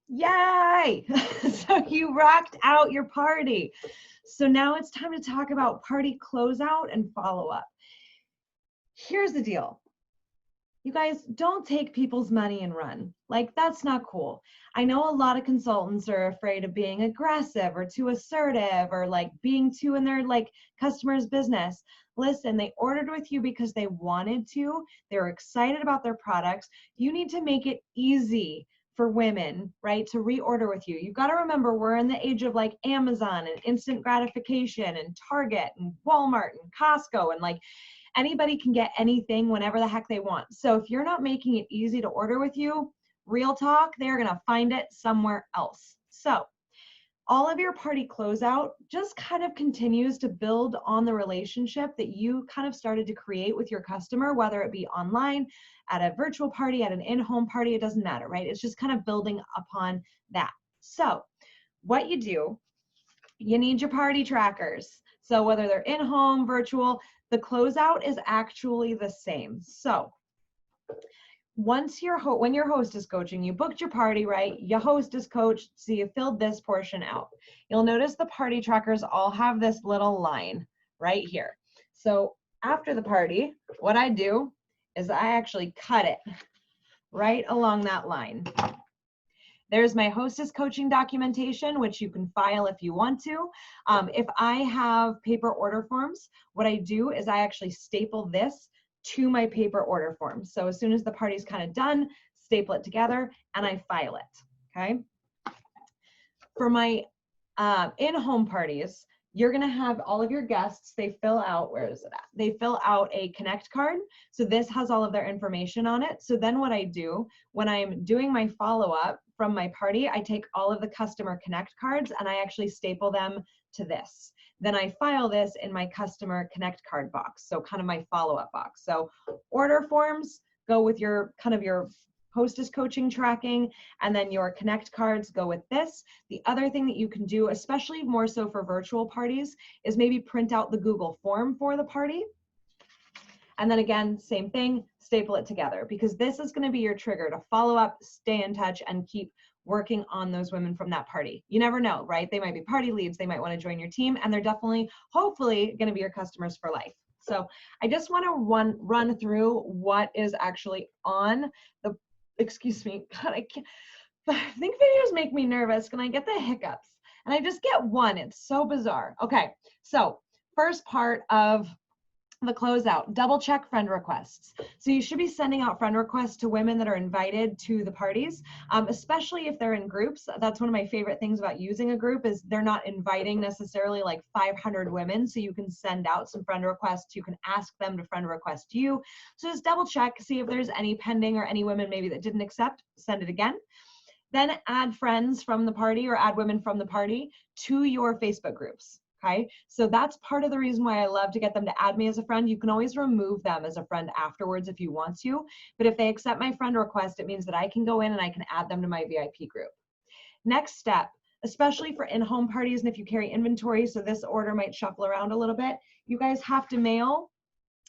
Yay! So you rocked out your party. So now it's time to talk about party closeout and follow up. Here's the deal. You guys, don't take people's money and run. Like, that's not cool. I know a lot of consultants are afraid of being aggressive or too assertive or like being too in their like customer's business. Listen, they ordered with you because they wanted to. They're excited about their products. You need to make it easy for women, right, to reorder with you. You've got to remember we're in the age of like Amazon and instant gratification and Target and Walmart and Costco and like anybody can get anything whenever the heck they want. So if you're not making it easy to order with you, real talk, they're going to find it somewhere else. So all of your party closeout just kind of continues to build on the relationship that you kind of started to create with your customer, whether it be online, at a virtual party, at an in-home party, it doesn't matter, right? It's just kind of building upon that. So what you do, you need your party trackers. So whether they're in-home, virtual, the closeout is actually the same. So once when your host is coaching, you booked your party, right? Your host is coached, so you filled this portion out. You'll notice the party trackers all have this little line right here. So after the party, what I do is I actually cut it right along that line. There's my hostess coaching documentation, which you can file if you want to. If I have paper order forms, what I do is I actually staple this to my paper order form. So as soon as the party's kind of done, staple it together and I file it, okay? For my in-home parties, you're gonna have all of your guests, they fill out, where is it at? They fill out a Connect card. So this has all of their information on it. So then what I do, when I'm doing my follow-up from my party, I take all of the customer Connect cards and I actually staple them to this. Then I file this in my customer Connect card box. So kind of my follow-up box. So order forms go with your kind of your hostess coaching tracking, and then your Connect cards go with this. The other thing that you can do, especially more so for virtual parties, is maybe print out the Google form for the party. And then again, same thing, staple it together, because this is going to be your trigger to follow up, stay in touch, and keep working on those women from that party. You never know, right? They might be party leads, they might want to join your team, and they're definitely, hopefully, going to be your customers for life. So I just want to run through what is actually on the, excuse me, God, I can't, I think videos make me nervous. Can I get the hiccups? And I just get one. It's so bizarre. Okay, so first part of the closeout, double check friend requests. So you should be sending out friend requests to women that are invited to the parties, especially if they're in groups. That's one of my favorite things about using a group is they're not inviting necessarily like 500 women. So you can send out some friend requests. You can ask them to friend request you. So just double check, see if there's any pending or any women maybe that didn't accept, send it again. Then add friends from the party or add women from the party to your Facebook groups. Okay, so that's part of the reason why I love to get them to add me as a friend. You can always remove them as a friend afterwards if you want to, but if they accept my friend request, it means that I can go in and I can add them to my VIP group. Next step, especially for in-home parties and if you carry inventory, so this order might shuffle around a little bit, you guys have to mail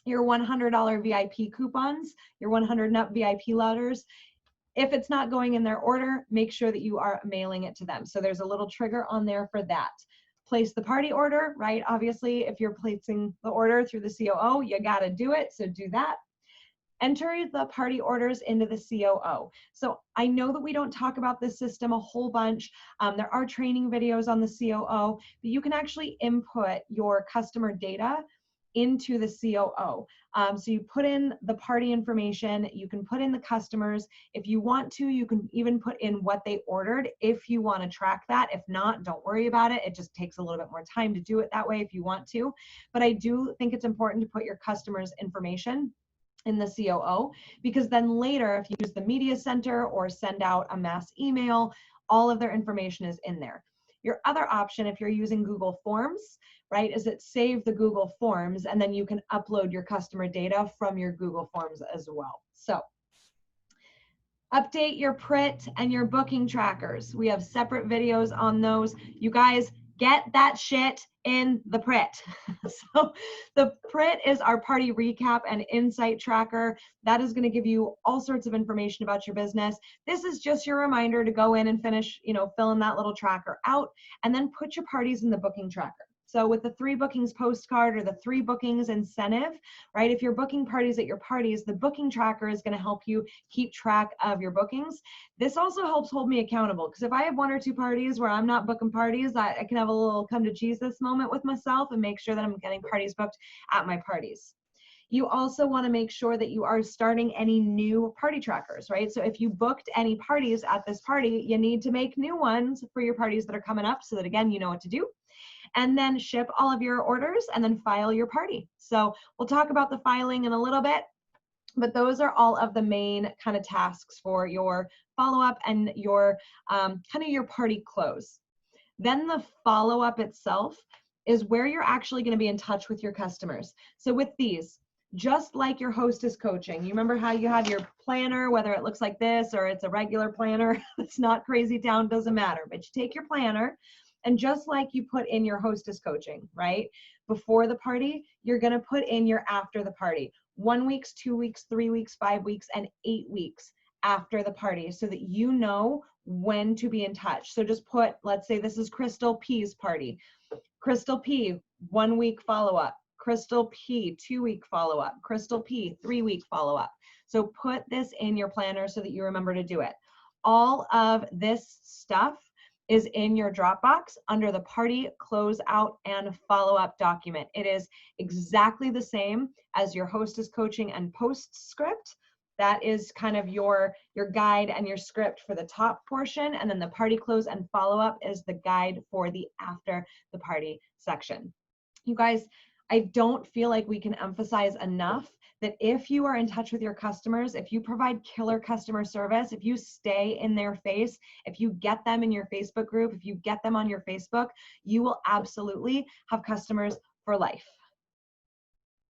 your $100 VIP coupons, your 100 nut VIP letters. If it's not going in their order, make sure that you are mailing it to them. So there's a little trigger on there for that. Place the party order, right? Obviously, if you're placing the order through the COO, you got to do it. So do that. Enter the party orders into the COO. So I know that we don't talk about this system a whole bunch. There are training videos on the COO, but you can actually input your customer data into the COO. So you put in the party information, you can put in the customers. If you want to, you can even put in what they ordered if you want to track that. If not, don't worry about it. It just takes a little bit more time to do it that way if you want to. But I do think it's important to put your customers' information in the COO, because then later, if you use the media center or send out a mass email, all of their information is in there. Your other option, if you're using Google Forms, right, is it save the Google Forms and then you can upload your customer data from your Google Forms as well. So update your PRIT and your booking trackers. We have separate videos on those. You guys, get that shit in the Prit. So the Prit is our party recap and insight tracker. That is going to give you all sorts of information about your business. This is just your reminder to go in and finish, filling that little tracker out, and then put your parties in the booking tracker. So with the 3 bookings postcard or the 3 bookings incentive, right? If you're booking parties at your parties, the booking tracker is going to help you keep track of your bookings. This also helps hold me accountable, because if I have 1 or 2 parties where I'm not booking parties, I can have a little come to Jesus moment with myself and make sure that I'm getting parties booked at my parties. You also want to make sure that you are starting any new party trackers, right? So if you booked any parties at this party, you need to make new ones for your parties that are coming up, so that, again, you know what to do. And then ship all of your orders and then file your party. So we'll talk about the filing in a little bit, but those are all of the main kind of tasks for your follow-up and your kind of your party close. Then the follow-up itself is where you're actually going to be in touch with your customers. So with these, just like your hostess coaching, you remember how you have your planner, whether it looks like this or it's a regular planner, it's not crazy town, doesn't matter, but you take your planner, and just like you put in your hostess coaching, right? Before the party, you're going to put in your after the party. 1 week, 2 weeks, 3 weeks, 5 weeks, and 8 weeks after the party, so that you know when to be in touch. So just put, let's say this is Crystal P's party. Crystal P, 1 week follow-up. Crystal P, 2 week follow-up. Crystal P, 3 week follow-up. So put this in your planner so that you remember to do it. All of this stuff is in your Dropbox under the party closeout and follow-up document. It is exactly the same as your hostess coaching and postscript. That is kind of your guide and your script for the top portion, and then the party close and follow-up is the guide for the after the party section. You guys, I don't feel like we can emphasize enough that if you are in touch with your customers, if you provide killer customer service, if you stay in their face, if you get them in your Facebook group, if you get them on your Facebook, you will absolutely have customers for life.